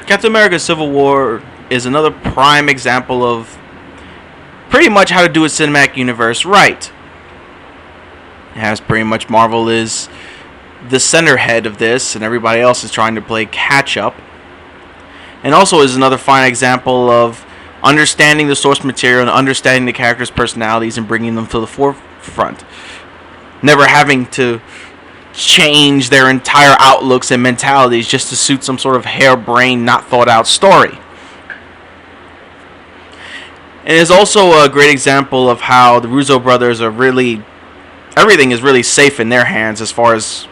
Captain America Civil War is another prime example of pretty much how to do a cinematic universe right. It has pretty much Marvel is the center head of this, and everybody else is trying to play catch up. And also is another fine example of understanding the source material and understanding the characters' personalities and bringing them to the forefront. Never having to change their entire outlooks and mentalities just to suit some sort of harebrained, not thought out story. And it's also a great example of how the Russo brothers are really, everything is really safe in their hands as far as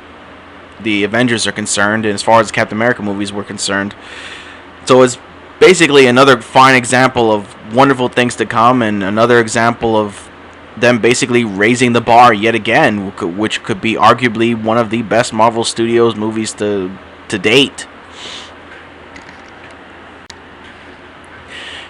the Avengers are concerned and as far as the Captain America movies were concerned. So it's basically another fine example of wonderful things to come, and another example of them basically raising the bar yet again, which could be arguably one of the best Marvel Studios movies to date.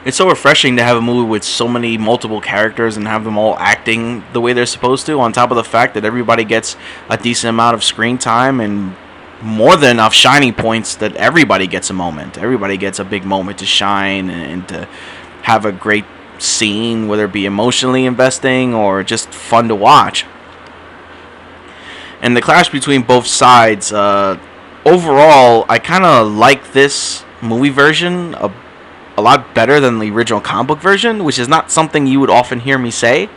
It's so refreshing to have a movie with so many multiple characters and have them all acting the way they're supposed to, on top of the fact that everybody gets a decent amount of screen time and more than enough shining points that everybody gets a moment. Everybody gets a big moment to shine and to have a great scene, whether it be emotionally investing or just fun to watch. And the clash between both sides, overall, I kind of like this movie version a lot better than the original comic book version, which is not something you would often hear me say.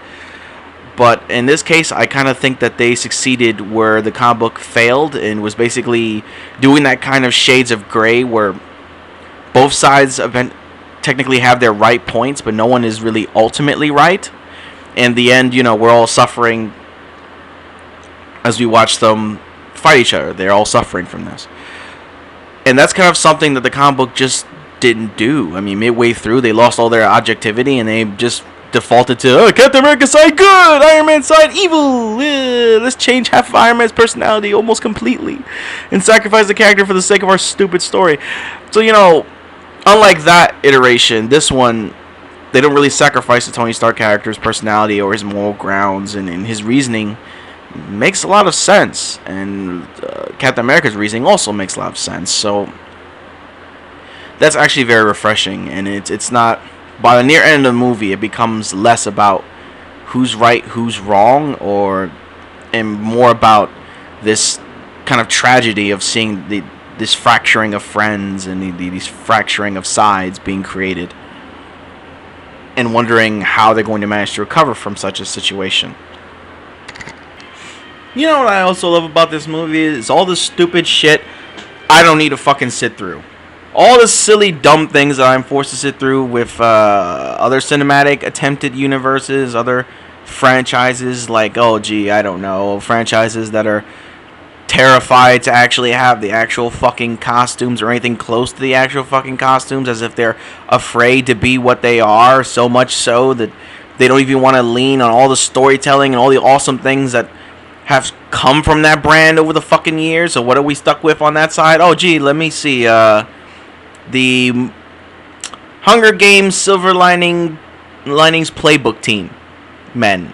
But in this case, I kind of think that they succeeded where the comic book failed, and was basically doing that kind of shades of gray where both sides technically have their right points, but no one is really ultimately right. In the end, we're all suffering as we watch them fight each other. They're all suffering from this. And that's kind of something that the comic book just didn't do. I mean, midway through, they lost all their objectivity, and they just defaulted to Captain America side good, Iron Man side evil. Let's change half of Iron Man's personality almost completely and sacrifice the character for the sake of our stupid story. So, unlike that iteration, this one, they don't really sacrifice the Tony Stark character's personality or his moral grounds, and his reasoning makes a lot of sense. And Captain America's reasoning also makes a lot of sense. So that's actually very refreshing, and it's not. By the near end of the movie, it becomes less about who's right, who's wrong, and more about this kind of tragedy of seeing this fracturing of friends and these fracturing of sides being created, and wondering how they're going to manage to recover from such a situation. You know what I also love about this movie is all the stupid shit I don't need to fucking sit through. All the silly, dumb things that I'm forced to sit through with other cinematic attempted universes, other franchises like, franchises that are terrified to actually have the actual fucking costumes or anything close to the actual fucking costumes, as if they're afraid to be what they are, so much so that they don't even want to lean on all the storytelling and all the awesome things that have come from that brand over the fucking years. So what are we stuck with on that side? Let me see. The Hunger Games Silver Linings Playbook team. Men.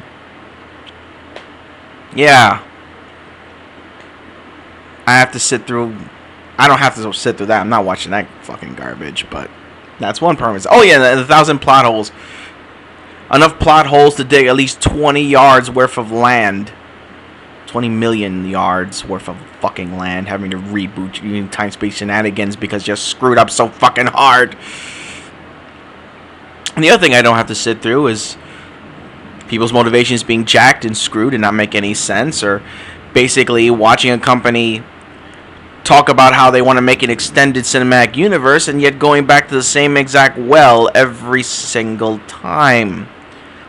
Yeah. I have to sit through. I don't have to sit through that. I'm not watching that fucking garbage, but that's one premise. The 1,000 plot holes. Enough plot holes to dig at least 20 yards worth of land. 20 million yards worth of fucking land, having to reboot using time-space shenanigans because you screwed up so fucking hard. And the other thing I don't have to sit through is people's motivations being jacked and screwed and not make any sense, or basically watching a company talk about how they want to make an extended cinematic universe and yet going back to the same exact well every single time.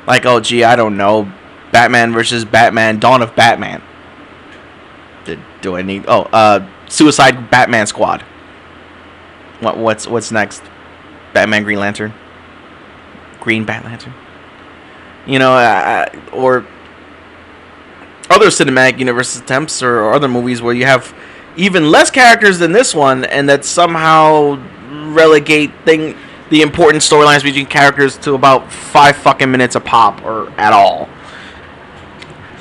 Like, I don't know, Batman versus Batman, Dawn of Batman. Do I need... Suicide Batman Squad. What's next? Batman Green Lantern? Green Bat Lantern? Or other cinematic universe attempts or other movies where you have even less characters than this one, and that somehow relegate the important storylines between characters to about 5 fucking minutes a pop, or at all.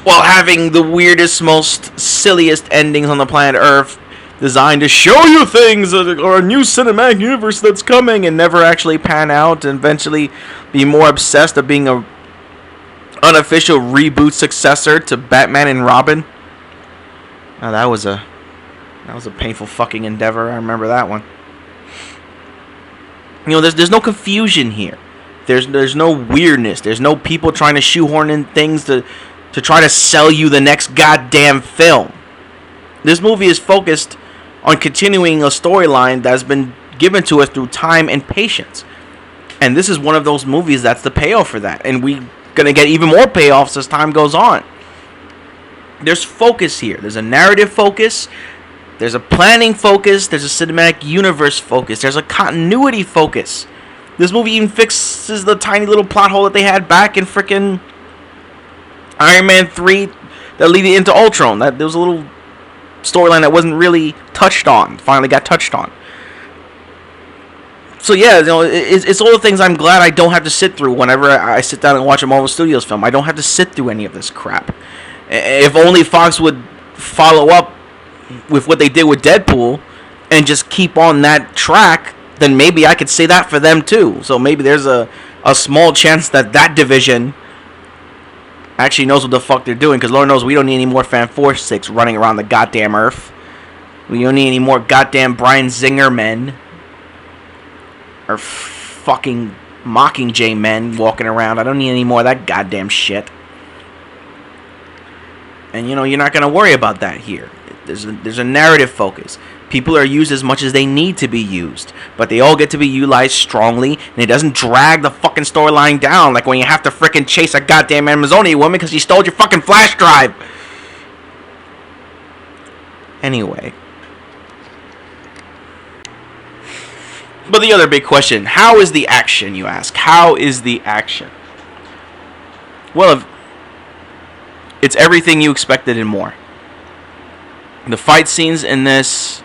While having the weirdest, most silliest endings on the planet Earth, designed to show you things or a new cinematic universe that's coming and never actually pan out, and eventually be more obsessed of being a unofficial reboot successor to Batman and Robin. Now that was a painful fucking endeavor. I remember that one. There's no confusion here. There's no weirdness. There's no people trying to shoehorn in things to try to sell you the next goddamn film. This movie is focused on continuing a storyline that's been given to us through time and patience. And this is one of those movies that's the payoff for that. And we're going to get even more payoffs as time goes on. There's focus here. There's a narrative focus. There's a planning focus. There's a cinematic universe focus. There's a continuity focus. This movie even fixes the tiny little plot hole that they had back in frickin' Iron Man 3 that led into Ultron. There was a little storyline that wasn't really touched on. Finally got touched on. So yeah, it's all the things I'm glad I don't have to sit through whenever I sit down and watch a Marvel Studios film. I don't have to sit through any of this crap. If only Fox would follow up with what they did with Deadpool and just keep on that track, then maybe I could say that for them too. So maybe there's a small chance that division actually knows what the fuck they're doing, because Lord knows we don't need any more Fan-4-6 running around the goddamn earth. We don't need any more goddamn Bryan Singer men or fucking Mockingjay men walking around. I don't need any more of that goddamn shit. And you're not going to worry about that here. There's a narrative focus. People are used as much as they need to be used, but they all get to be utilized strongly, and it doesn't drag the fucking storyline down like when you have to frickin' chase a goddamn Amazonia woman because she stole your fucking flash drive. Anyway. But the other big question, how is the action, you ask? How is the action? Well, it's everything you expected and more. The fight scenes in this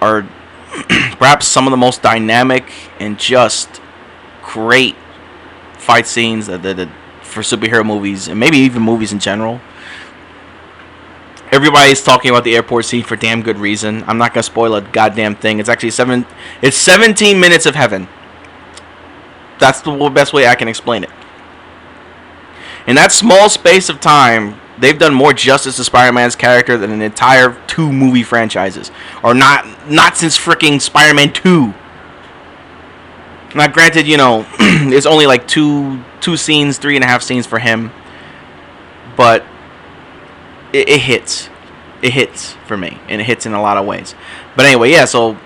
are perhaps some of the most dynamic and just great fight scenes for superhero movies, and maybe even movies in general. Everybody's talking about the airport scene for damn good reason. I'm not going to spoil a goddamn thing. It's actually 17 minutes of heaven. That's the best way I can explain it. In that small space of time, they've done more justice to Spider-Man's character than an entire 2 movie franchises. Or not since freaking Spider-Man 2. Now, granted, it's only like two scenes, 3.5 scenes for him. But it hits. It hits for me. And it hits in a lot of ways. But anyway, yeah, so...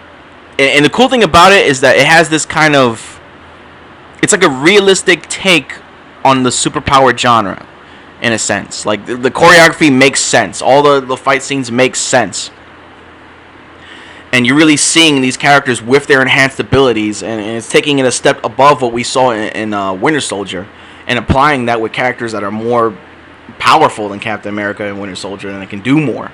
And the cool thing about it is that it has this kind of... It's like a realistic take on the superpowered genre, in a sense. Like, the choreography makes sense. All the fight scenes make sense. And you're really seeing these characters with their enhanced abilities, and it's taking it a step above what we saw in Winter Soldier, and applying that with characters that are more powerful than Captain America and Winter Soldier, and they can do more.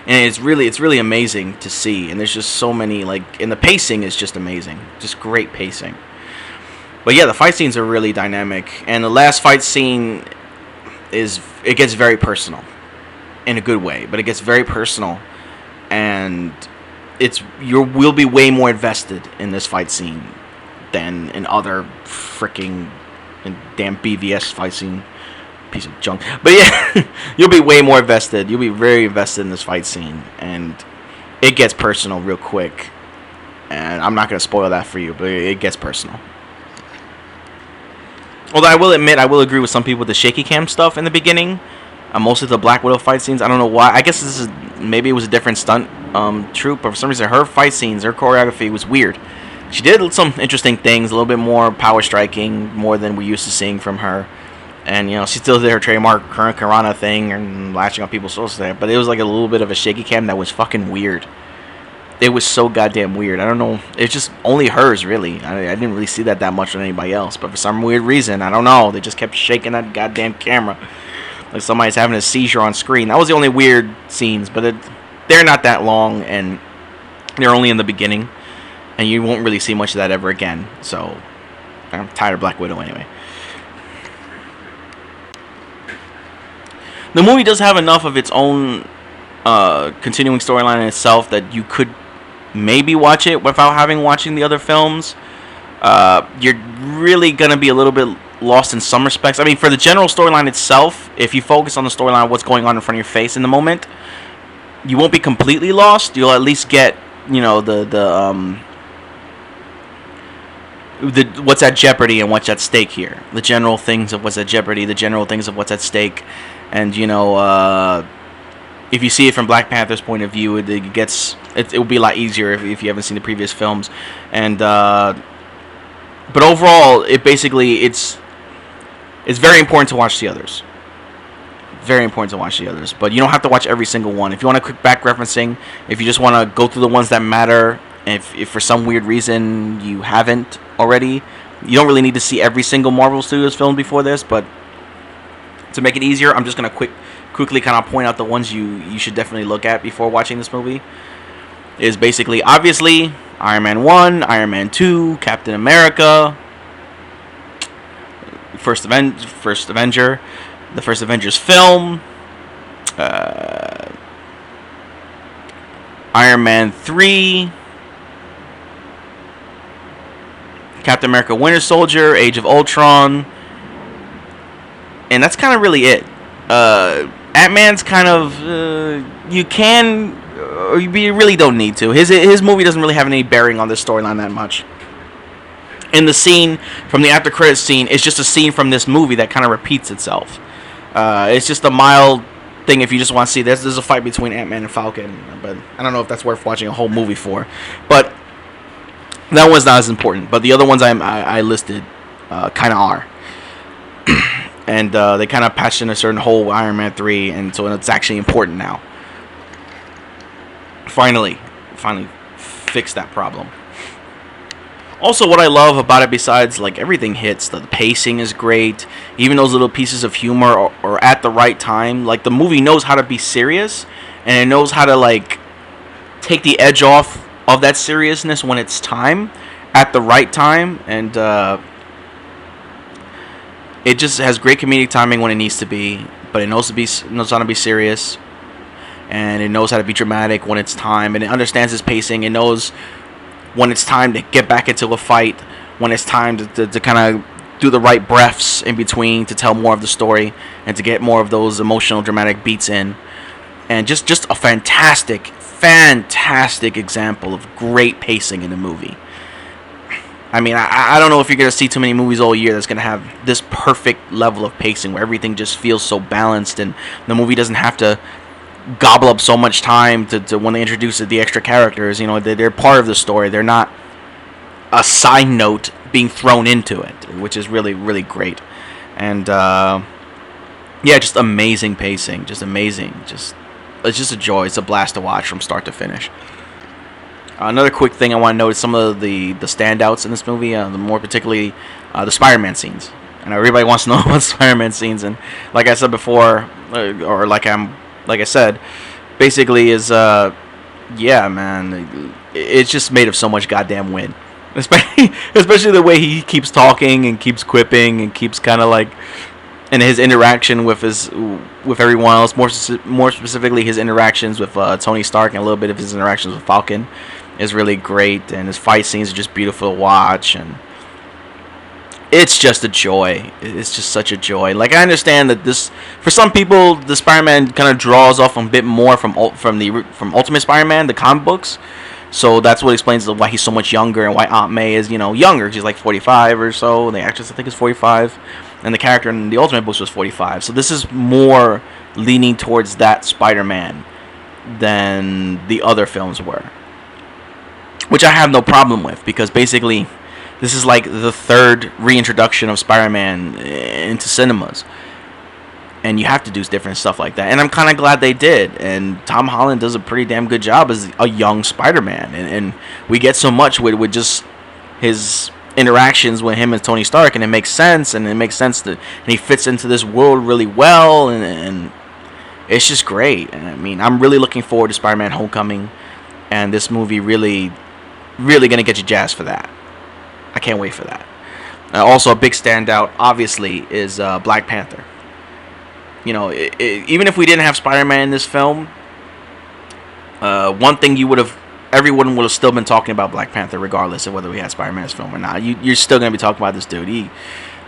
And it's really amazing to see. And there's just so many, and the pacing is just amazing. Just great pacing. But yeah, the fight scenes are really dynamic. And the last fight scene it gets very personal. In a good way. But it gets very personal. And we'll be way more invested in this fight scene than in other freaking damn BVS fight scene. Piece of junk. But yeah, you'll be way more invested. You'll be very invested in this fight scene. And it gets personal real quick. And I'm not going to spoil that for you, but it gets personal. Although I will admit, I will agree with some people with the shaky cam stuff in the beginning. Mostly the Black Widow fight scenes. I don't know why. I guess maybe it was a different stunt troupe, but for some reason her fight scenes, her choreography was weird. She did some interesting things, a little bit more power striking, more than we used to seeing from her. And, she still did her trademark current Karana thing and latching on people's souls there. But it was like a little bit of a shaky cam that was fucking weird. It was so goddamn weird. I don't know. It's just only hers, really. I didn't really see that much on anybody else. But for some weird reason, I don't know. They just kept shaking that goddamn camera. Like somebody's having a seizure on screen. That was the only weird scenes. But they're not that long. And they're only in the beginning. And you won't really see much of that ever again. So, I'm tired of Black Widow anyway. The movie does have enough of its own continuing storyline in itself that you could maybe watch it without watching the other films. You're really gonna be a little bit lost in some respects. I mean, for the general storyline itself, if you focus on the storyline, what's going on in front of your face in the moment, you won't be completely lost. You'll at least get, the what's at jeopardy and what's at stake here. The general things of what's at jeopardy, the general things of what's at stake, and if you see it from Black Panther's point of view, it will be a lot easier if you haven't seen the previous films, and but overall, it's very important to watch the others. Very important to watch the others, but you don't have to watch every single one. If you want a quick back referencing, if you just want to go through the ones that matter, if for some weird reason you haven't already, you don't really need to see every single Marvel Studios film before this. But to make it easier, I'm just gonna quickly kind of point out the ones you should definitely look at before watching this movie. Is basically, obviously, Iron Man 1, Iron Man 2, Captain America, First Avenger, the first Avengers film, Iron Man 3, Captain America Winter Soldier, Age of Ultron, and that's kind of really it. Ant-Man's kind of, you can, or you really don't need to. His movie doesn't really have any bearing on this storyline that much. And the scene from the after credits scene is just a scene from this movie that kind of repeats itself. It's just a mild thing if you just want to see this. There's a fight between Ant-Man and Falcon, but I don't know if that's worth watching a whole movie for. But that one's not as important. But the other ones I listed kind of are. And they kind of patched in a certain hole with Iron Man 3, and so it's actually important now. Finally fix that problem. Also, what I love about it, besides like everything hits, the pacing is great. Even those little pieces of humor are at the right time. Like the movie knows how to be serious, and it knows how to like take the edge off of that seriousness when it's time, at the right time, and it just has great comedic timing when it needs to be, but it knows how to be serious, and it knows how to be dramatic when it's time, and it understands its pacing. It knows when it's time to get back into a fight, when it's time to kind of do the right breaths in between to tell more of the story and to get more of those emotional, dramatic beats in. And just a fantastic example of great pacing in the movie. I mean, I don't know if you're going to see too many movies all year that's going to have this perfect level of pacing where everything just feels so balanced and the movie doesn't have to gobble up so much time to when they introduce the extra characters. They're part of the story. They're not a side note being thrown into it, which is really, really great. And just amazing pacing, just amazing. It's just a joy. It's a blast to watch from start to finish. Another quick thing I want to note is some of the standouts in this movie, more particularly the Spider-Man scenes. And everybody wants to know about Spider-Man scenes, and like I said before, or like I said, basically is, man, it's just made of so much goddamn win. Especially the way he keeps talking and keeps quipping and keeps kind of like, and his interaction with everyone else, more specifically his interactions with Tony Stark and a little bit of his interactions with Falcon is really great, and his fight scenes are just beautiful to watch, and it's just a joy. It's just such a joy. Like, I understand that this, for some people, the Spider-Man kind of draws off a bit more from Ultimate Spider-Man, the comic books. So that's what explains why he's so much younger and why Aunt May is, younger. She's like 45 or so. The actress, I think, is 45. And the character in the Ultimate books was 45. So this is more leaning towards that Spider-Man than the other films were. Which I have no problem with, because basically this is like the third reintroduction of Spider-Man into cinemas. And you have to do different stuff like that. And I'm kind of glad they did. And Tom Holland does a pretty damn good job as a young Spider-Man. And we get so much with just his interactions with him and Tony Stark. And it makes sense. And it makes sense that and he fits into this world really well. And it's just great. And I mean, I'm really looking forward to Spider-Man Homecoming. And this movie really going to get you jazzed for that. I can't wait for that. Also, a big standout, obviously, is Black Panther. Even if we didn't have Spider-Man in this film, One thing everyone would have still been talking about Black Panther regardless of whether we had Spider-Man's film or not. You're still gonna be talking about this dude.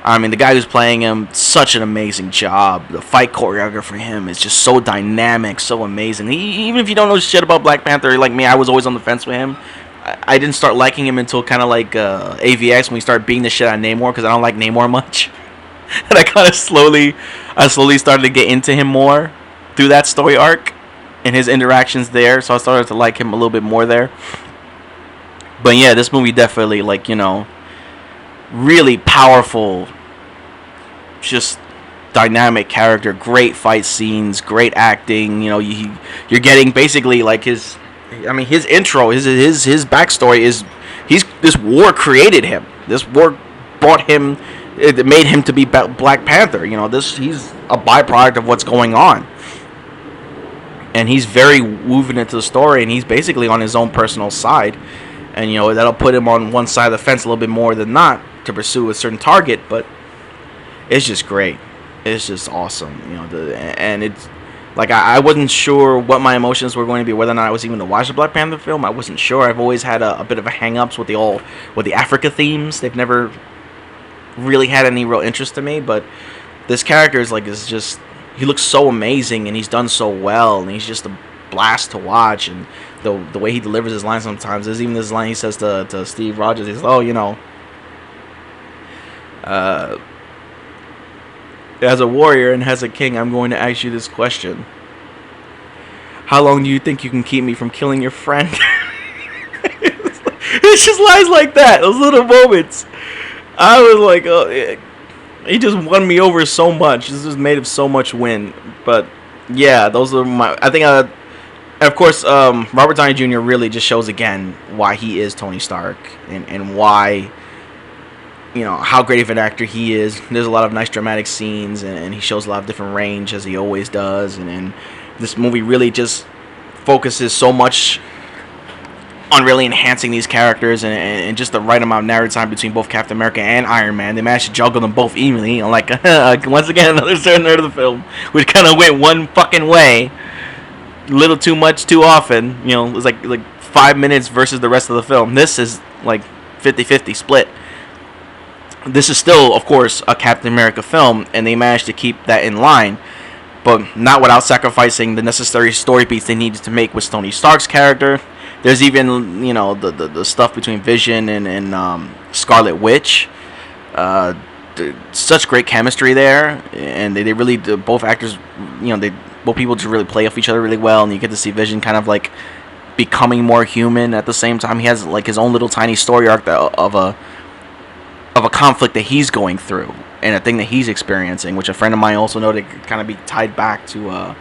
The guy who's playing him, such an amazing job. The fight choreography for him is just so dynamic, so amazing. Even if you don't know shit about Black Panther, like me, I was always on the fence with him. I didn't start liking him until kind of like AVX, when we started beating the shit out of Namor, because I don't like Namor much. And I slowly started to get into him more through that story arc and his interactions there. So I started to like him a little bit more there. But yeah, this movie definitely, like, really powerful, just dynamic character, great fight scenes, great acting. You're getting basically like his intro, his backstory is this war created him. This war brought him, it made him to be Black Panther. He's a byproduct of what's going on, and he's very woven into the story, and he's basically on his own personal side, and that'll put him on one side of the fence a little bit more than not to pursue a certain target. But it's just great. It's just awesome. And it's like I wasn't sure what my emotions were going to be, whether or not I was even to watch the Black Panther film. I wasn't sure. I've always had a bit of a hang-ups with the Africa themes. They've never really had any real interest in me, but this character is just, he looks so amazing, and he's done so well, and he's just a blast to watch. And the way he delivers his lines sometimes, there's even this line he says to Steve Rogers. He's as a warrior and as a king, I'm going to ask you this question: how long do you think you can keep me from killing your friend? It's just lines like that, those little moments. I was like, oh, he just won me over so much. This is made of so much win. But yeah, those are my. I think, of course, Robert Downey Jr. really just shows again why he is Tony Stark, and why, how great of an actor he is. There's a lot of nice dramatic scenes, and he shows a lot of different range, as he always does. And this movie really just focuses so much on really enhancing these characters, and just the right amount of narrative time between both Captain America and Iron Man. They managed to juggle them both evenly. Like, once again, another certain nerd of the film, which kind of went one fucking way. A little too much, too often. It was like 5 minutes versus the rest of the film. This is like 50-50 split. This is still, of course, a Captain America film, and they managed to keep that in line, but not without sacrificing the necessary story beats they needed to make with Tony Stark's character. There's even, the stuff between Vision and Scarlet Witch. Such great chemistry there, and they really, both actors, both people just really play off each other really well, and you get to see Vision kind of like becoming more human at the same time. He has like his own little tiny story arc of a conflict that he's going through, and a thing that he's experiencing, which a friend of mine also noted could kind of be tied back to a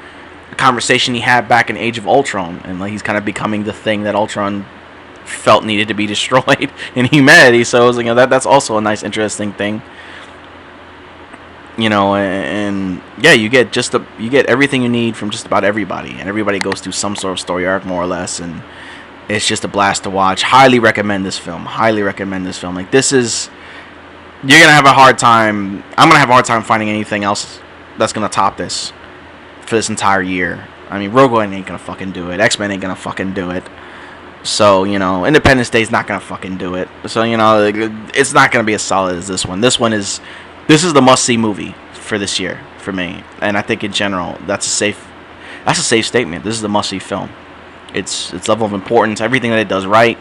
conversation he had back in Age of Ultron, and like he's kind of becoming the thing that Ultron felt needed to be destroyed in humanity. So it was that's also a nice, interesting thing. And yeah, you get everything you need from just about everybody, and everybody goes through some sort of story arc, more or less, and it's just a blast to watch. Highly recommend this film. Like, this is, you're gonna have a hard time. I'm gonna have a hard time finding anything else that's gonna top this for this entire year. Rogue One ain't gonna fucking do it. X-Men ain't gonna fucking do it. So, Independence Day's not gonna fucking do it. So, it's not gonna be as solid as this one. This is the must-see movie for this year for me, and I think in general that's a safe statement. This is the must-see film. Its level of importance, everything that it does right.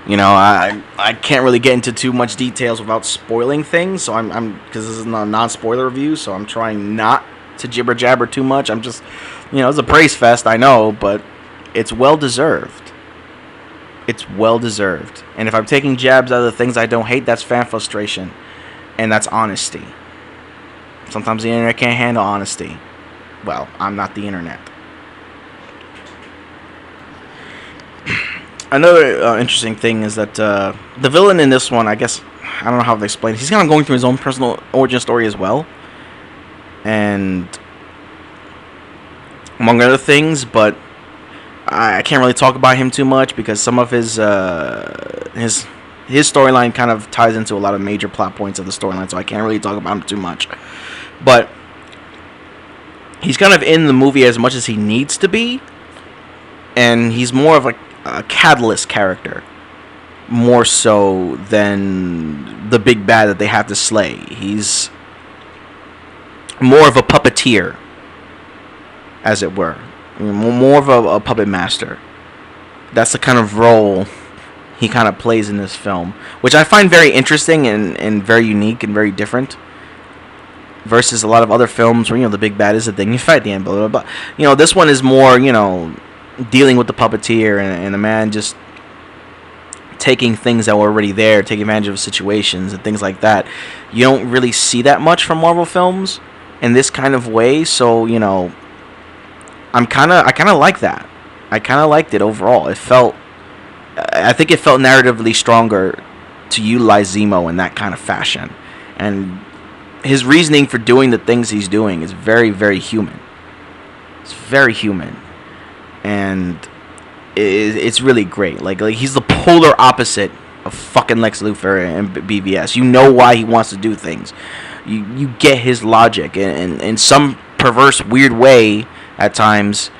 I can't really get into too much details without spoiling things. So I'm because this is a non-spoiler review, so I'm trying not to jibber jabber too much. I'm just, it's a praise fest, I know, but it's well deserved. It's well deserved. And if I'm taking jabs out of the things I don't hate, that's fan frustration. And that's honesty. Sometimes the internet can't handle honesty. Well, I'm not the internet. Another interesting thing is that the villain in this one, I guess, I don't know how to explain it. He's kind of going through his own personal origin story as well. And among other things, but I can't really talk about him too much because some of his storyline kind of ties into a lot of major plot points of the storyline, so I can't really talk about him too much. But he's kind of in the movie as much as he needs to be, and he's more of a catalyst character, more so than the big bad that they have to slay. He's more of a puppeteer, as it were, more of a puppet master. That's the kind of role he kind of plays in this film, which I find very interesting and very unique and very different versus a lot of other films where, the big bad is the thing you fight at the end, blah, blah, blah. This one is more, dealing with the puppeteer and the man just taking things that were already there, taking advantage of situations and things like that. You don't really see that much from Marvel films in this kind of way, so, I kind of like that. I kind of liked it overall. I think it felt narratively stronger to utilize Zemo in that kind of fashion. And his reasoning for doing the things he's doing is very, very human. It's very human. And it's really great. Like he's the polar opposite of fucking Lex Luthor and BVS. You know why he wants to do things. You get his logic. And in some perverse, weird way at times,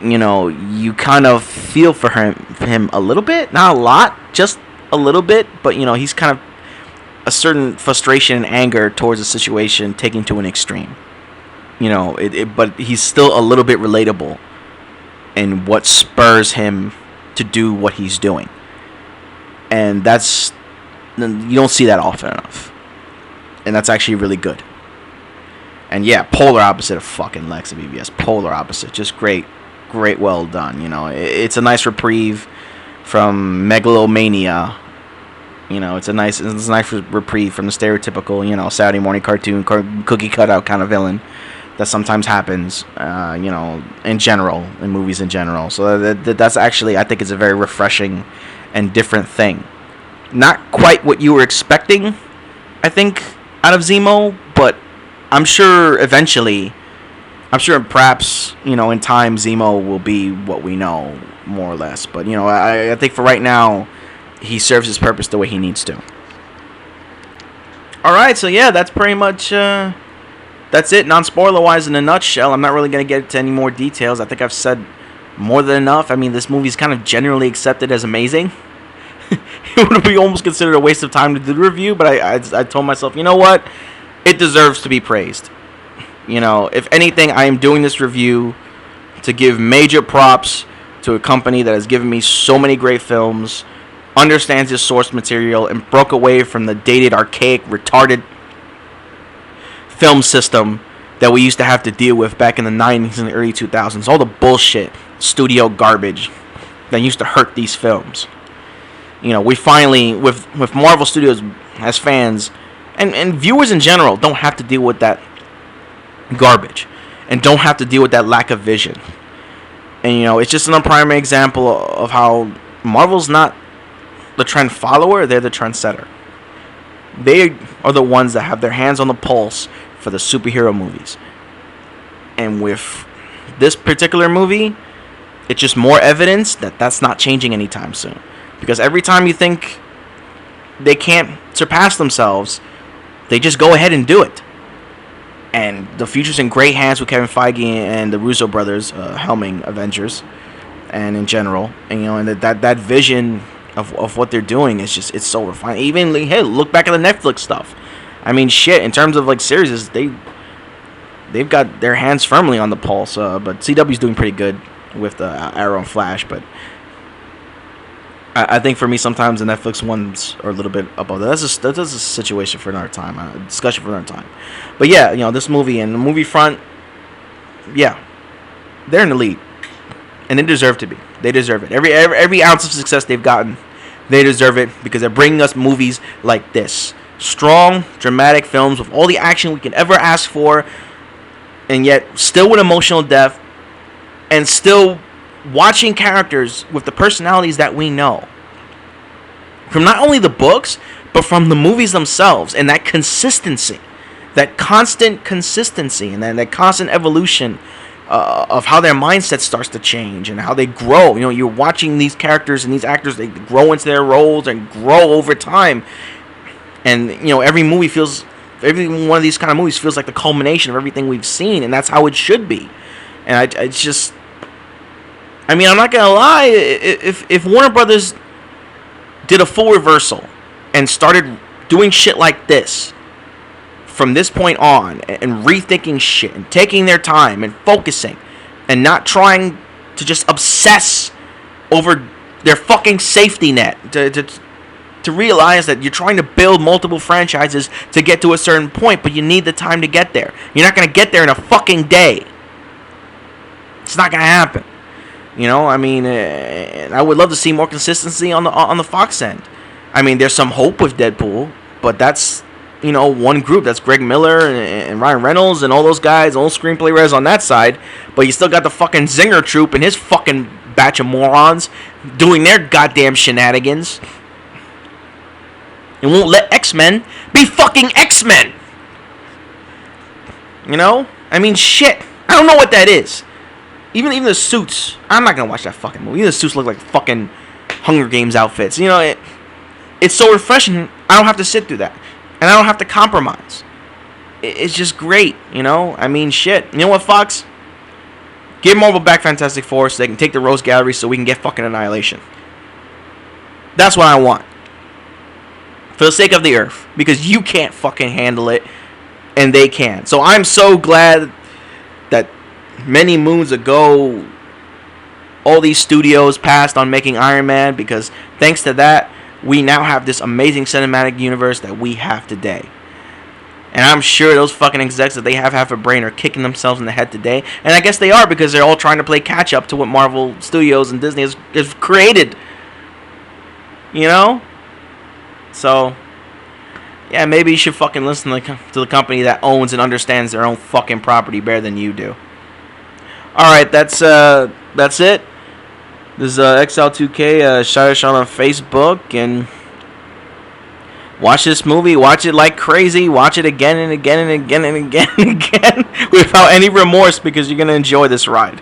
you kind of feel for him a little bit, not a lot, just a little bit, but he's kind of a certain frustration and anger towards the situation taken to an extreme. But he's still a little bit relatable in what spurs him to do what he's doing, and you don't see that often enough, and that's actually really good. And yeah, polar opposite of fucking Lex and BVS, polar opposite, just great, well done. It's a nice reprieve from megalomania. It's a nice reprieve from the stereotypical, Saturday morning cartoon, cookie cutout kind of villain that sometimes happens, in general, in movies in general. So that's actually, I think, it's a very refreshing and different thing. Not quite what you were expecting, I think, out of Zemo, but I'm sure eventually, perhaps, in time, Zemo will be what we know, more or less. But, I think for right now, he serves his purpose the way he needs to. Alright, so yeah, that's pretty much, that's it, non-spoiler-wise, in a nutshell. I'm not really going to get into any more details. I think I've said more than enough. I mean, this movie's kind of generally accepted as amazing. It would be almost considered a waste of time to do the review, but I told myself, you know what? It deserves to be praised. If anything, I am doing this review to give major props to a company that has given me so many great films, understands its source material, and broke away from the dated, archaic, retarded film system that we used to have to deal with back in the 90s and the early 2000s. All the bullshit, studio garbage that used to hurt these films. We finally, with Marvel Studios as fans, and viewers in general, don't have to deal with that garbage and don't have to deal with that lack of vision. And it's just another primary example of how Marvel's not the trend follower, they're the trendsetter. They are the ones that have their hands on the pulse for the superhero movies. And with this particular movie, it's just more evidence that that's not changing anytime soon. Because every time you think they can't surpass themselves, they just go ahead and do it. And the future's in great hands with Kevin Feige and the Russo brothers helming Avengers, and in general, and that vision of what they're doing is just, it's so refined. Even hey, look back at the Netflix stuff. I mean, shit. In terms of like series, they've got their hands firmly on the pulse. But CW's doing pretty good with Arrow and Flash, but I think for me, sometimes the Netflix ones are a little bit above that. That's a situation for another time, a discussion for another time. But yeah, this movie and the movie front, yeah, they're in the lead, and they deserve to be. They deserve it. Every ounce of success they've gotten, they deserve it because they're bringing us movies like this, strong, dramatic films with all the action we can ever ask for, and yet still with emotional depth, and still watching characters with the personalities that we know from not only the books but from the movies themselves, and that consistency, that constant consistency, and then that constant evolution of how their mindset starts to change and how they grow. You're watching these characters and these actors, they grow into their roles and grow over time, and every one of these kind of movies feels like the culmination of everything we've seen, and that's how it should be. And I mean, I'm not gonna lie. If Warner Brothers did a full reversal and started doing shit like this from this point on, and rethinking shit and taking their time and focusing and not trying to just obsess over their fucking safety net, to realize that you're trying to build multiple franchises to get to a certain point, but you need the time to get there. You're not going to get there in a fucking day. It's not going to happen. You know, I mean, I would love to see more consistency on the Fox end. I mean, there's some hope with Deadpool, but that's, you know, one group. That's Greg Miller and Ryan Reynolds and all those guys, all screenplay writers on that side. But you still got the fucking Zinger Troop and his fucking batch of morons doing their goddamn shenanigans. And won't let X-Men be fucking X-Men. You know? I mean, shit. I don't know what that is. Even the suits. I'm not gonna watch that fucking movie. Even the suits look like fucking Hunger Games outfits. You know, it's so refreshing. I don't have to sit through that. And I don't have to compromise. It's just great, you know? I mean, shit. You know what, Fox? Give Marvel back Fantastic Four so they can take the Rose Gallery so we can get fucking Annihilation. That's what I want. For the sake of the Earth. Because you can't fucking handle it. And they can. So I'm so glad that many moons ago all these studios passed on making Iron Man. Because thanks to that, we now have this amazing cinematic universe that we have today. And I'm sure those fucking execs that they have half a brain are kicking themselves in the head today. And I guess they are, because they're all trying to play catch up to what Marvel Studios and Disney has created. You know? So, yeah, maybe you should fucking listen to the company that owns and understands their own fucking property better than you do. Alright, that's it. This is XL2K, shout us on Facebook, and watch this movie. Watch it like crazy. Watch it again and again and again and again and again without any remorse, because you're going to enjoy this ride.